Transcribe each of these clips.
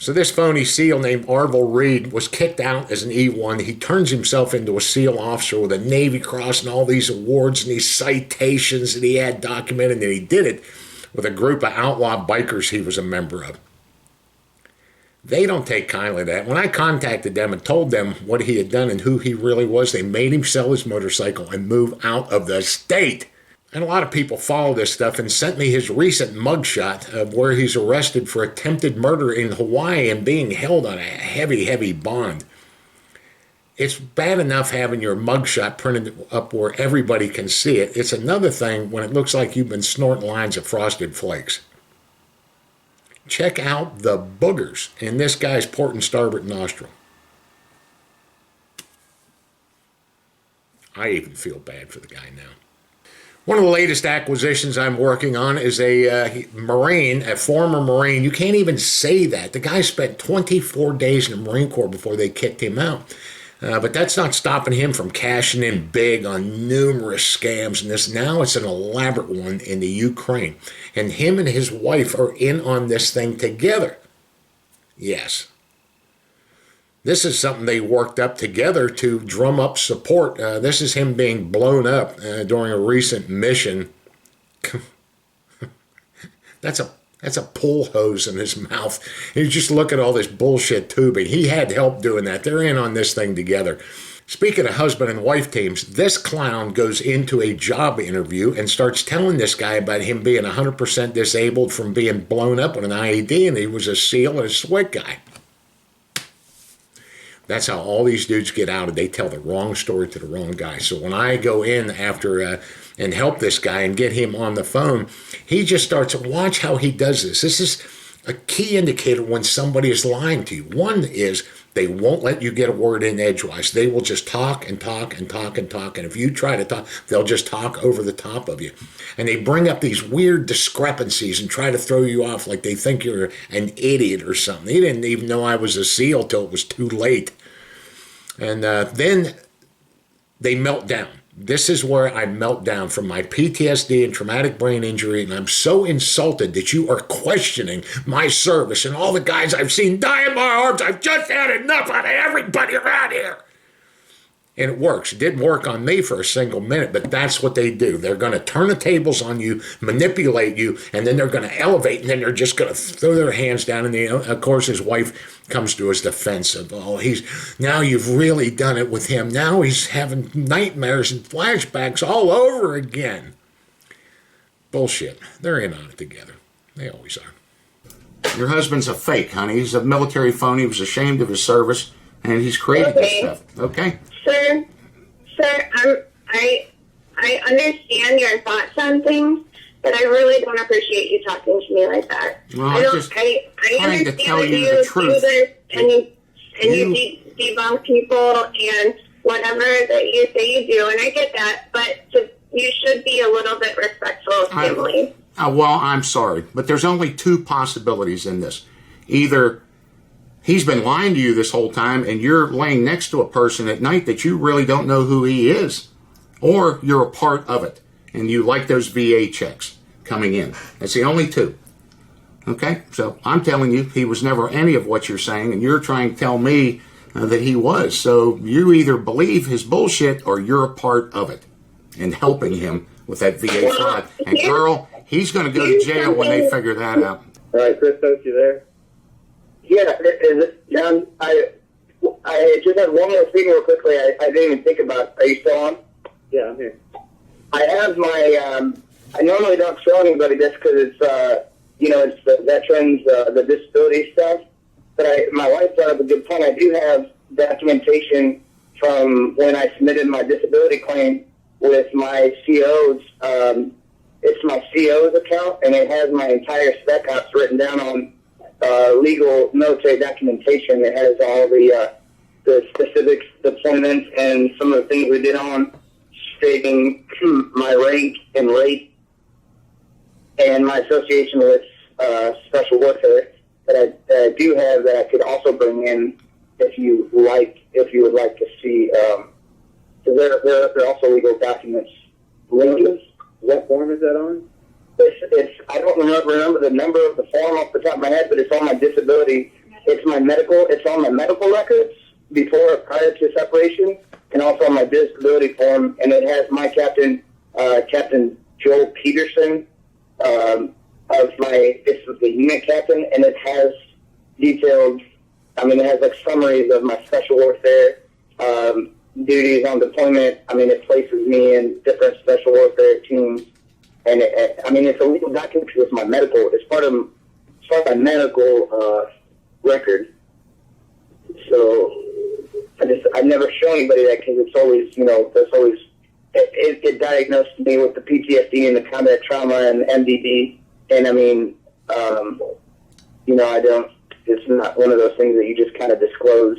So this phony SEAL named Arvil Reed was kicked out as an E1. He turns himself into a SEAL officer with a Navy Cross and all these awards and these citations that he had documented, and he did it with a group of outlaw bikers he was a member of. They don't take kindly to that. When I contacted them and told them what he had done and who he really was, they made him sell his motorcycle and move out of the state. And a lot of people follow this stuff and sent me his recent mugshot of where he's arrested for attempted murder in Hawaii and being held on a heavy, heavy bond. It's bad enough having your mugshot printed up where everybody can see it. It's another thing when it looks like you've been snorting lines of Frosted Flakes. Check out the boogers in this guy's port and starboard nostril. I even feel bad for the guy now. One of the latest acquisitions I'm working on is a Marine, a former Marine. You can't even say that. The guy spent 24 days in the Marine Corps before they kicked him out. But that's not stopping him from cashing in big on numerous scams. And this now it's an elaborate one in the Ukraine. And him and his wife are in on this thing together. Yes. This is something they worked up together to drum up support. This is him being blown up during a recent mission. That's a pull hose in his mouth. You just look at all this bullshit tubing. He had help doing that. They're in on this thing together. Speaking of husband and wife teams, this clown goes into a job interview and starts telling this guy about him being 100% disabled from being blown up with an IED, and he was a SEAL and a SWCC guy. That's how all these dudes get outed. They tell the wrong story to the wrong guy. So when I go in after and help this guy and get him on the phone, he just starts to watch how he does this. This is a key indicator when somebody is lying to you. One is they won't let you get a word in edgewise. They will just talk and talk and talk and talk. And if you try to talk, they'll just talk over the top of you. And they bring up these weird discrepancies and try to throw you off like they think you're an idiot or something. They didn't even know I was a SEAL till it was too late. And then they melt down. This is where I melt down from my PTSD and traumatic brain injury, and I'm so insulted that you are questioning my service and all the guys I've seen die in my arms. I've just had enough out of everybody around here. And it works. It didn't work on me for a single minute, but that's what they do. They're going to turn the tables on you, manipulate you, and then they're going to elevate, and then they're just going to throw their hands down. And of course, his wife comes to his defense of, oh, now you've really done it with him. Now he's having nightmares and flashbacks all over again. Bullshit. They're in on it together. They always are. Your husband's a fake, honey. He's a military phony. He was ashamed of his service, and he's created this stuff. Okay? Sir, I understand your thoughts on things, but I really don't appreciate you talking to me like that. Well, I understand to tell that you the do truth. this and you debunk people and whatever that you say you do, and I get that, but you should be a little bit respectful of family. Well, I'm sorry, but there's only two possibilities in this. Either he's been lying to you this whole time and you're laying next to a person at night that you really don't know who he is, or you're a part of it and you like those VA checks coming in. That's the only two. Okay? So I'm telling you, he was never any of what you're saying, and you're trying to tell me that he was. So you either believe his bullshit or you're a part of it and helping him with that VA fraud. And girl, he's going to go to jail when they figure that out. All right, Christos, you there? Yeah, is it, John? I just had one more thing real quickly. I didn't even think about. Are you still on? Yeah, I'm here. I have my. I normally don't show anybody this because it's it's the veterans, the disability stuff. But my wife brought up a good point. I do have documentation from when I submitted my disability claim with my CO's. It's my CO's account, and it has my entire spec ops written down on legal military documentation. It has all the specific deployments and some of the things we did on, stating my rank and rate and my association with special warfare that I do have that I could also bring in if you would like to see. So there are also legal documents. What form is that on? It's I don't remember the number of the form off the top of my head, but it's on my disability it's my medical. It's on my medical records prior to separation, and also on my disability form. And it has my captain, Captain Joel Peterson, this is the unit captain, and it has detailed. I mean, it has like summaries of my special warfare duties on deployment. I mean, it places me in different special warfare teams, and I mean, it's a legal document because it's my medical. It's part of my medical record. So I've never shown anybody that because it's always, it diagnosed me with the PTSD and the combat trauma and MDD, and I mean, it's not one of those things that you just kind of disclose.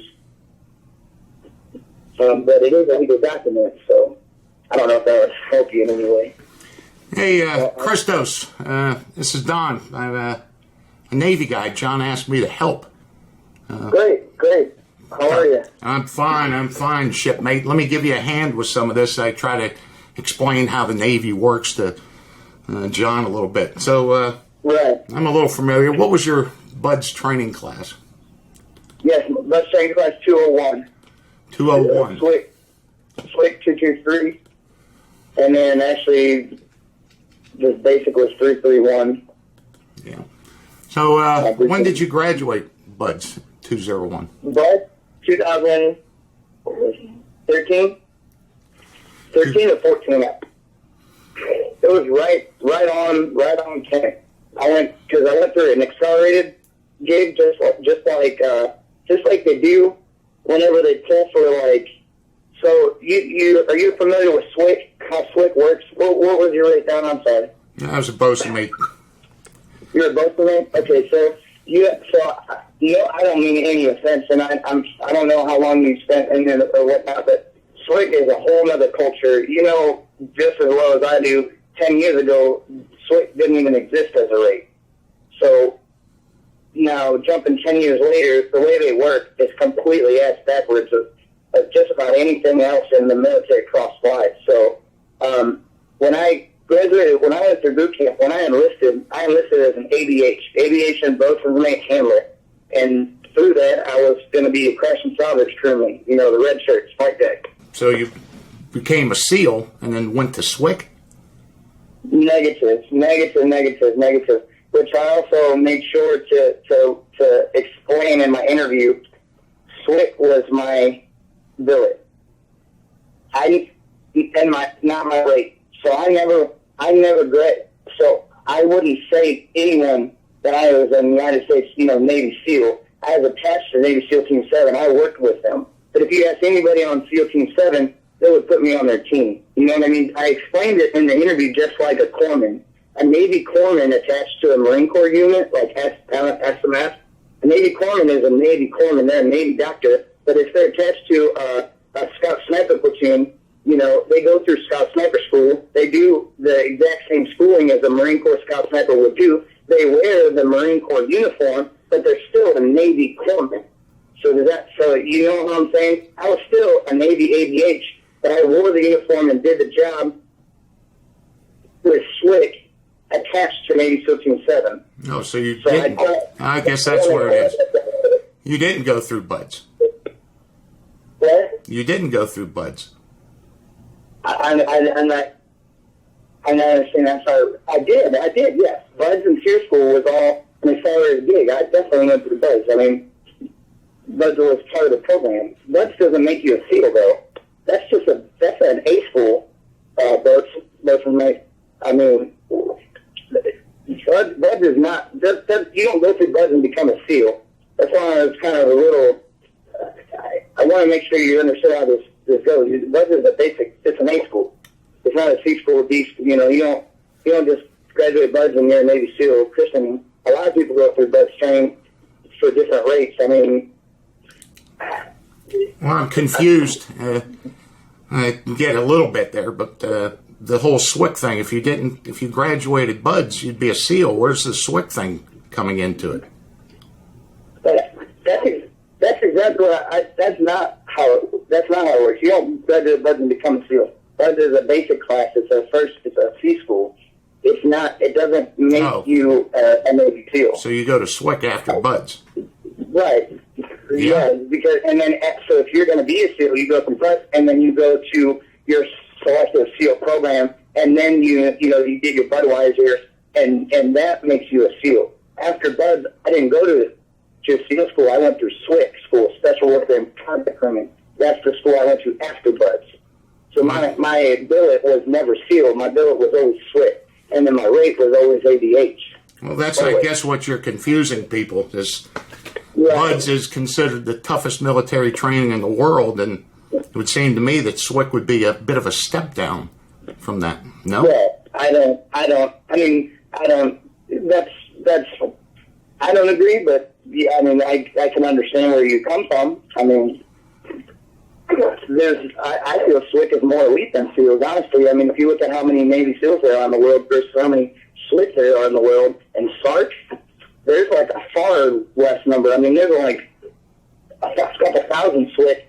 But it is a legal document, so I don't know if that would help you in any way. Hey, Christos, this is Don. I'm a Navy guy. John asked me to help. Great. How are you? I'm fine, shipmate. Let me give you a hand with some of this. I try to explain how the Navy works to John a little bit. So, right. I'm a little familiar. What was your BUDS training class? Yes, BUDS training class 201. 201. SWCC 223. And then actually, the basic was 331. Yeah. So, when did you graduate BUDS 201? BUDS 2013? 13 or 14. It was right on 10. I went through an accelerated gig, just like they do whenever they pull for like. So are you familiar with SWCC? How SWCC works? What was your rate down? I'm sorry. I was a bosun mate. You're a bosun mate. Okay, so I don't mean any offense, and I don't know how long you spent in it or whatnot, but SWCC is a whole other culture. You know just as well as I do. 10 years ago, SWCC didn't even exist as a rate. So now, jumping 10 years later, the way they work is completely ass backwards of just about anything else in the military cross-wide. So when I graduated, when I went through boot camp, when I enlisted as an ABH, aviation boatswain's mate handler. And through that, I was going to be a crash and salvage crewman, the red shirts, flight deck. So you became a SEAL and then went to SWCC? Negative. Which I also made sure to explain in my interview. SWCC was my billet. Not my rate. So I never So I wouldn't say anyone that I was in the United States, Navy SEAL. I was attached to Navy SEAL Team 7. I worked with them. But if you ask anybody on SEAL Team 7, they would put me on their team. You know what I mean? I explained it in the interview just like a corpsman. A Navy corpsman attached to a Marine Corps unit, like SMS. A Navy corpsman is a Navy corpsman. They're a Navy doctor. But if they're attached to a Scout Sniper platoon, they go through Scout Sniper school. They do the exact same schooling as a Marine Corps Scout Sniper would do. They wear the Marine Corps uniform, but they're still a Navy corpsman. So you know what I'm saying? I was still a Navy ABH, but I wore the uniform and did the job with SWCC attached to Navy SEAL Team 7. Oh, so you didn't. I guess that's where it is. You didn't go through BUDS. What? You didn't go through BUDS. I'm not understanding. I'm sorry. I did, yes. BUDS and Tier School was all an accelerated gig. I definitely went through BUDS. I mean, BUDS was part of the program. BUDS doesn't make you a SEAL, though. That's an A school, BUDS mate. I mean, BUDS is not, you don't go through BUDS and become a SEAL. That's why it's kind of a little, I want to make sure you understand how this goes. BUDS is a basic, it's an A school. It's not a C school, D school. You don't just graduate BUDS and you're a Navy SEAL. Christian, a lot of people go through BUDS training for different rates. I mean, well, I'm confused. I get a little bit there, but the whole SWCC thing, if you graduated BUDS, you'd be a SEAL. Where's the SWCC thing coming into it? That's exactly what that's not how it works. You don't graduate BUDS and become a SEAL. BUDS is a basic class. It's a C school. It doesn't make you a Navy SEAL. So you go to SWCC after BUDS. Right. Yeah. Because and then so if you're going to be a SEAL, you go from press, and then you go to your selective SEAL program, and then you get your Budweiser, and that makes you a SEAL. After Bud, I didn't go to SEAL school. I went through SWCC school, Special Warfare and Combat Training. That's the school I went to after Bud's. So my billet was never SEAL. My billet was always SWCC, and then my rate was always ADH. Well, that's, I guess, what you're confusing people is Bud's is considered the toughest military training in the world, and it would seem to me that SWCC would be a bit of a step down from that. No? Yeah, I don't, I don't agree, but yeah, I mean, I can understand where you come from. I mean, I feel SWCC is more elite than SEALs, honestly. I mean, if you look at how many Navy SEALs there are in the world versus how many SWCC there are in the world, and SARC, there's like a far less number. I mean, there's like a couple thousand SWCC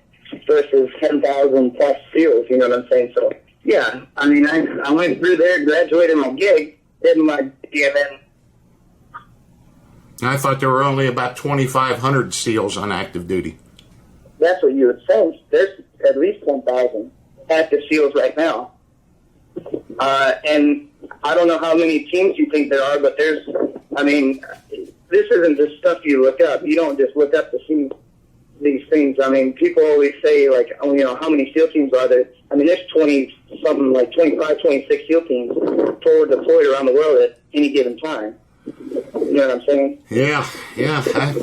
versus 10,000 plus SEALs, you know what I'm saying? So, yeah, I mean, I went through there, graduated my gig, did my DMN. I thought there were only about 2,500 SEALs on active duty. That's what you would think. There's at least 10,000 active SEALs right now. And I don't know how many teams you think there are, but there's, I mean, this isn't just stuff you look up. You don't just look up to see these things. I mean, people always say, like, oh, you know, how many SEAL teams are there? I mean, there's 20-something, like 25, 26 SEAL teams forward deployed around the world at any given time. You know what I'm saying? Yeah,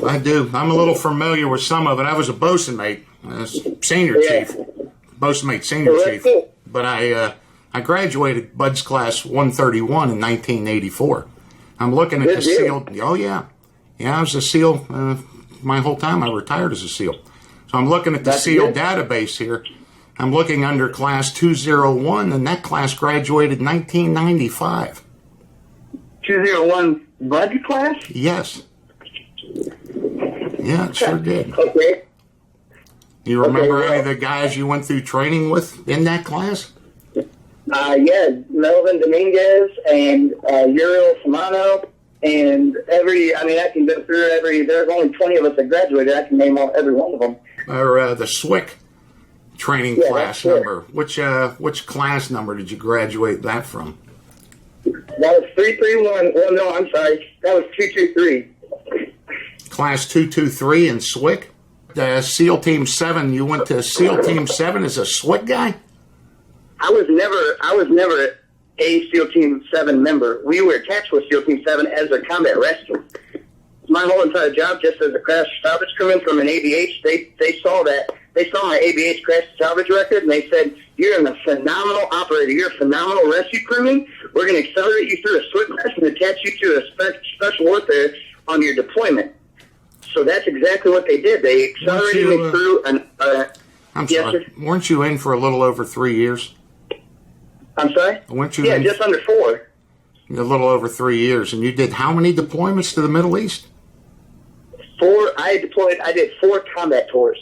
I do. I'm a little familiar with some of it. I was a bosun mate, senior chief, bosun mate, senior chief. Cool. But I graduated Bud's class 131 in 1984. I'm looking at the SEAL. Oh, yeah. Yeah, I was a SEAL my whole time. I retired as a SEAL. So I'm looking at the SEAL database here. I'm looking under class 201, and that class graduated 1995. 201 Bud class? Yes. Yeah, it sure did. Okay. You remember any of the guys you went through training with in that class? Yeah, Melvin Dominguez and Uriel Samano, and I can go through there's only 20 of us that graduated. I can name every one of them. Or the SWCC training class number. Which class number did you graduate that from? That was 331. Well, no, I'm sorry. That was 223. Class 223 in SWCC? SEAL Team 7, you went to SEAL Team 7 as a SWCC guy? I was never a SEAL Team 7 member. We were attached with SEAL Team 7 as a combat rescue. My whole entire job, just as a crash salvage crewman from an ABH, they saw that. They saw my ABH crash salvage record, and they said, "You're a phenomenal operator. You're a phenomenal rescue crewman. We're going to accelerate you through a SWCC class and attach you to a special warfare on your deployment." So that's exactly what they did. They accelerated me through an... I'm sorry. Weren't you in for a little over 3 years? I'm sorry? Weren't you just under 4. A little over 3 years. And you did how many deployments to the Middle East? 4. I did 4 combat tours.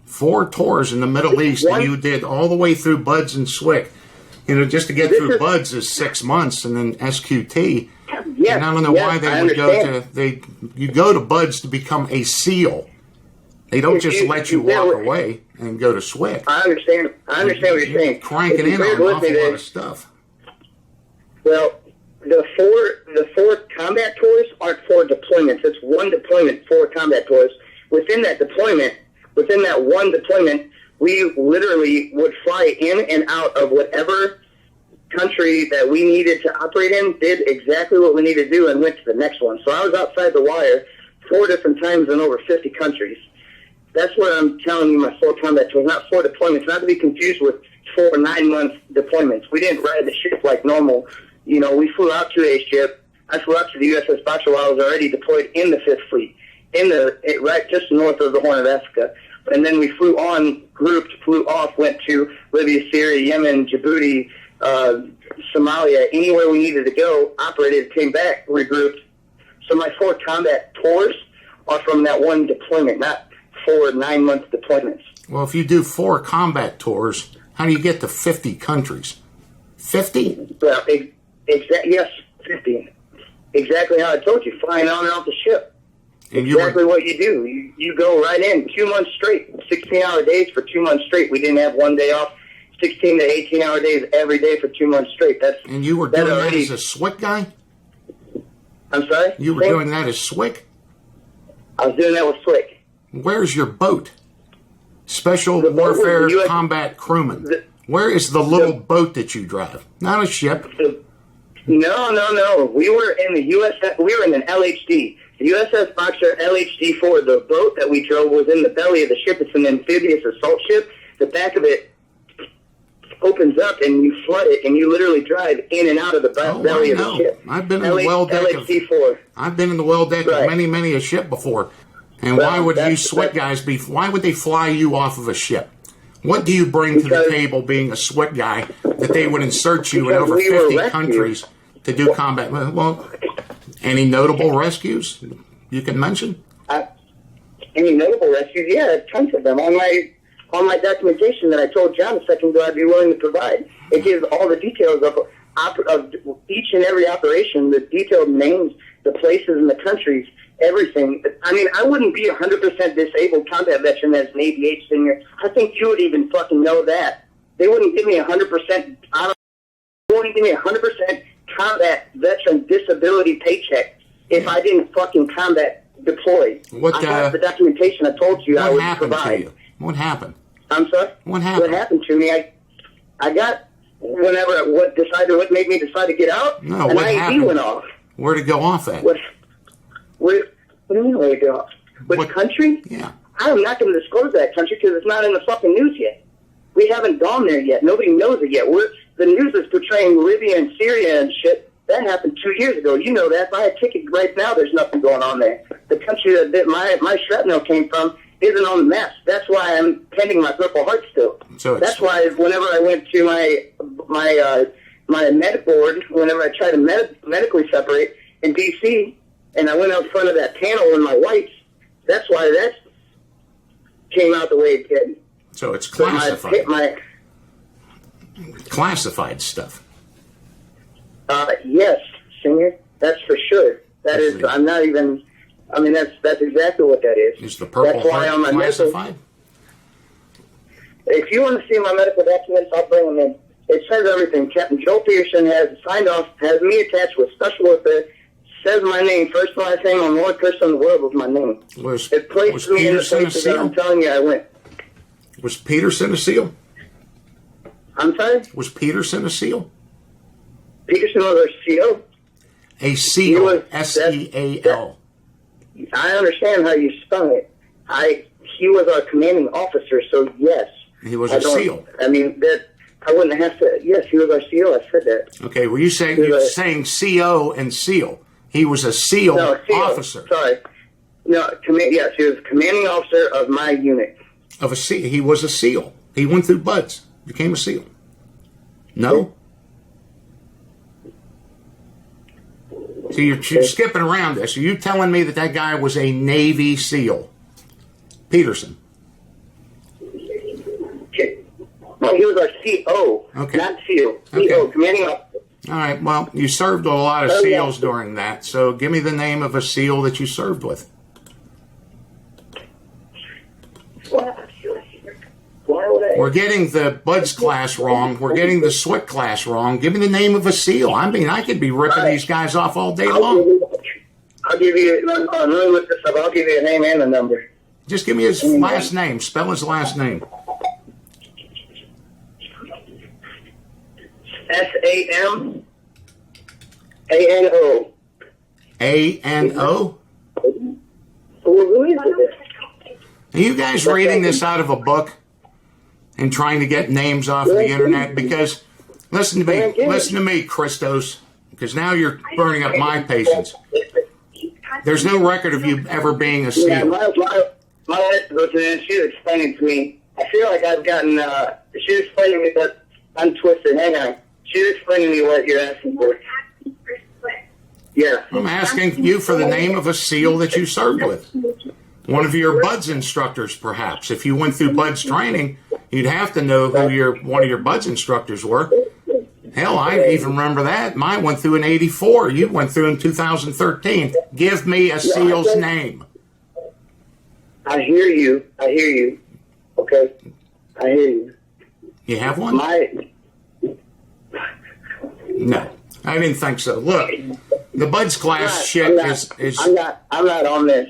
4 tours in the Middle East, and you did all the way through Buds and SWCC. You know, just to get through Buds is 6 months, and then SQT. Yeah, and I don't know why they would go to you go to Buds to become a SEAL. They don't just let you walk away and go to SWCC. I understand what you're saying. Cranking in on an awful lot of stuff. Well, the four combat tours aren't 4 deployments. It's 1 deployment, 4 combat tours. Within that one deployment, we literally would fly in and out of whatever country that we needed to operate in, did exactly what we needed to do, and went to the next one. So I was outside the wire 4 different times in over 50 countries. That's what I'm telling you, my 4 combat tours, not 4 deployments, not to be confused with 4 9-month deployments. We didn't ride the ship like normal. You know, we flew out to a ship. I flew out to the USS Boxer while I was already deployed in the 5th Fleet, right just north of the Horn of Africa. And then we flew off, went to Libya, Syria, Yemen, Djibouti, Somalia, anywhere we needed to go, operated, came back, regrouped. So my 4 combat tours are from that one deployment, not 4 9-month deployments. Well, if you do 4 combat tours, how do you get to 50 countries? 50? Well, yes, 50. Exactly how I told you, flying on and off the ship. And exactly what you do. You go right in 2 months straight, 16-hour days for 2 months straight. We didn't have one day off. 16 to 18-hour days every day for 2 months straight. And you were doing that as a SWCC guy? I'm sorry? You were doing that as SWCC? I was doing that with SWCC. Where's your boat? Special Warfare Combat Crewman. Where is the little boat that you drive? Not a ship. No. We were in the USS. We were in an LHD. The USS Boxer LHD-4. The boat that we drove was in the belly of the ship. It's an amphibious assault ship. The back of it opens up and you flood it, and you literally drive in and out of the belly of the ship. I've been in the well deck LHD-4. I've been in the well deck of many a ship before. And why would you SWCC guys be? Why would they fly you off of a ship? What do you bring to the table, being a SWCC guy, that they would insert you in over 50 countries to do combat? Well, any notable rescues you can mention? Any notable rescues? Yeah, tons of them. On my documentation that I told John a second ago I'd be willing to provide, it gives all the details of each and every operation, the detailed names, the places and the countries, everything. I mean, I wouldn't be 100% disabled combat veteran as an ABH senior. I think you would even fucking know that. They wouldn't give me 100%. They wouldn't give me 100% combat veteran disability paycheck if I didn't fucking combat deploy. I have the documentation I told you I would provide. To you? What happened? I'm sorry? What happened? What happened to me? I got what made me decide to get out? No, an what IED happened? went off. Where'd it go off at? What do you mean where it go off? What country? Yeah. I'm not going to disclose that country because it's not in the fucking news yet. We haven't gone there yet. Nobody knows it yet. The news is portraying Libya and Syria and shit. That happened 2 years ago. You know that. If I had a ticket right now, there's nothing going on there. The country that my shrapnel came from isn't on the map. That's why I'm pending my Purple Heart still. That's why whenever I went to my med board, whenever I tried to medically separate in D.C., and I went out front of that panel in my whites, that's why that came out the way it did. So it's classified. Classified stuff. Yes, Senior. That's for sure. That is. I'm not even. I mean, that's exactly what that is. Is the Purple Heart classified? If you want to see my medical documents, I'll bring them in. It says everything. Captain Joel Peterson has signed off, has me attached with special warfare, says my name, first and last name on the only person in the world with my name. It places me in the places that I'm telling you I went. Was Peterson a SEAL? I'm sorry? Was Peterson a SEAL? Peterson was a SEAL. A SEAL. S-E-A-L. I understand how you spell it. He was our commanding officer, so yes. He was a SEAL. I mean, I wouldn't have to. Yes, he was our SEAL. I said that. Okay, were you saying saying CO and SEAL? He was a SEAL officer. Sorry. No, yes, he was commanding officer of my unit. Of a SEAL. He was a SEAL. He went through BUDS. Became a SEAL. No? So you're skipping around this. Are you telling me that guy was a Navy SEAL? Peterson. No, he was our CO, not SEAL. CO, commanding officer. All right, well, you served with a lot of SEALs during that, so give me the name of a SEAL that you served with. We're getting the BUDS class wrong. We're getting the SWCC class wrong. Give me the name of a SEAL. I mean, I could be ripping these guys off all day long. I'll give you, let me look this up. I'll give you a name and a number. Just give me his last name. Spell his last name. S-A-M-A-N-O. A-N-O? Who is it? Are you guys reading this out of a book and trying to get names off of the internet? Because, listen to me, Christos, because now you're burning up my patience. There's no record of you ever being a SEAL. Yeah, my wife goes in and she's explaining to me. I feel like I've gotten, she's explaining to me that I'm twisted. Hang on. She's explaining to me what you're asking for. Yeah. I'm asking you for the name of a SEAL that you served with. One of your BUDS instructors, perhaps. If you went through BUDS training, you'd have to know who one of your BUDS instructors were. Hell, I even remember that. Mine went through in '84. You went through in 2013. Give me a SEAL's name. I hear you. Okay, I hear you. You have one? No, I didn't think so. Look, the Buds class is. I'm not on this.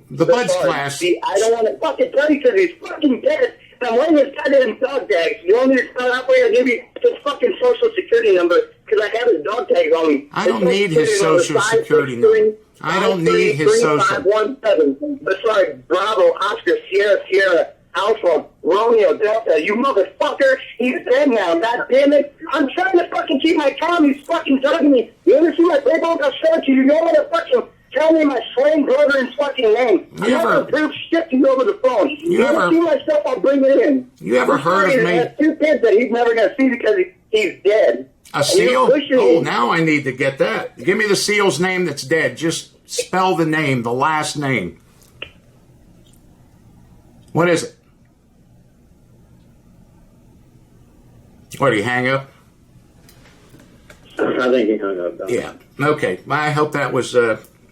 The Buds class. See, I don't want to fucking tell you because he's fucking dead. And I'm wearing his goddamn dog tags. You want me to start out where I give you his fucking social security number because I have his dog tags on me. I don't need his social security number. I don't need his social. 517. Sorry, Bravo, Oscar, Sierra, Alpha, Romeo, Delta. You motherfucker. He's dead now. God damn it. I'm trying to fucking keep my calm. He's fucking drugging me. You ever see my playbook? I'll show it to you. You know what? Fucking tell me my slain brother's fucking name. I'm not going to prove shit to you over the phone. You ever see my stuff? I'll bring it in. You ever heard of me? He has 2 kids that he's never going to see because he's dead. A seal? Oh, now I need to get that. Give me the seal's name that's dead. Just spell the name, the last name. What is it? What, did he hang up? I think he hung up. Yeah. Okay. I hope that was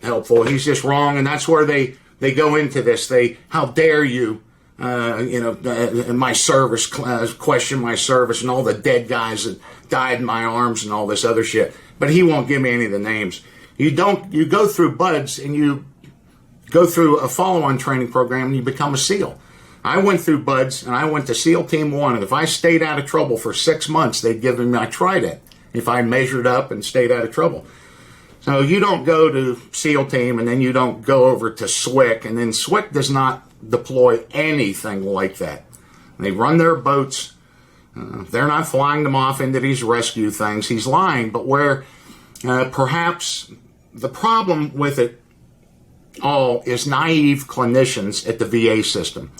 helpful. He's just wrong, and that's where they go into this. How dare you, my service, question my service, and all the dead guys that died in my arms and all this other shit. But he won't give me any of the names. You go through Buds, and you go through a follow-on training program, and you become a SEAL. I went through Buds, and I went to SEAL Team 1, and if I stayed out of trouble for 6 months, they'd give me my trident if I measured up and stayed out of trouble. So you don't go to SEAL Team, and then you don't go over to SWCC, and then SWCC does not deploy anything like that. They run their boats. They're not flying them off into these rescue things. He's lying, but where perhaps the problem with it all is naive clinicians at the VA system.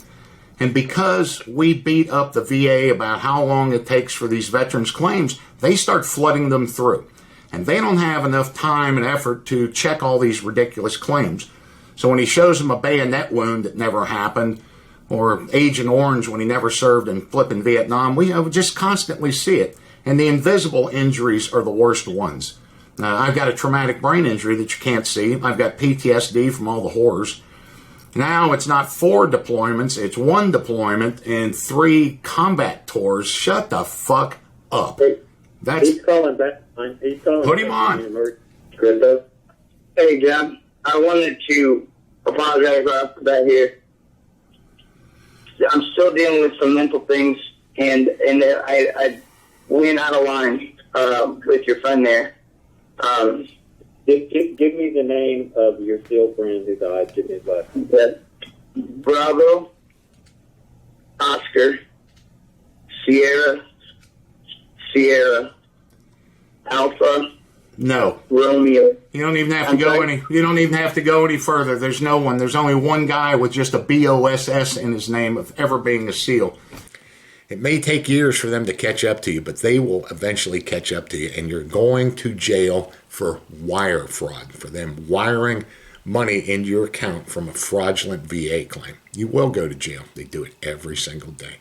And because we beat up the VA about how long it takes for these veterans' claims, they start flooding them through. And they don't have enough time and effort to check all these ridiculous claims. So when he shows them a bayonet wound that never happened, or Agent Orange when he never served in flipping Vietnam, we just constantly see it. And the invisible injuries are the worst ones. I've got a traumatic brain injury that you can't see. I've got PTSD from all the horrors. Now it's not 4 deployments, it's 1 deployment and 3 combat tours. Shut the fuck up. He's calling back. Put him on. Hey, John. I wanted to apologize right off the bat here. I'm still dealing with some mental things, and I went out of line with your friend there. Give me the name of your SEAL friend who died. Give me his last name. Bravo, Oscar, Sierra, Alpha. No. Romeo. You don't even have to go any. You don't even have to go any further. There's no one. There's only one guy with just a BOSS in his name of ever being a SEAL. It may take years for them to catch up to you, but they will eventually catch up to you, and you're going to jail for wire fraud, for them wiring money into your account from a fraudulent VA claim. You will go to jail. They do it every single day.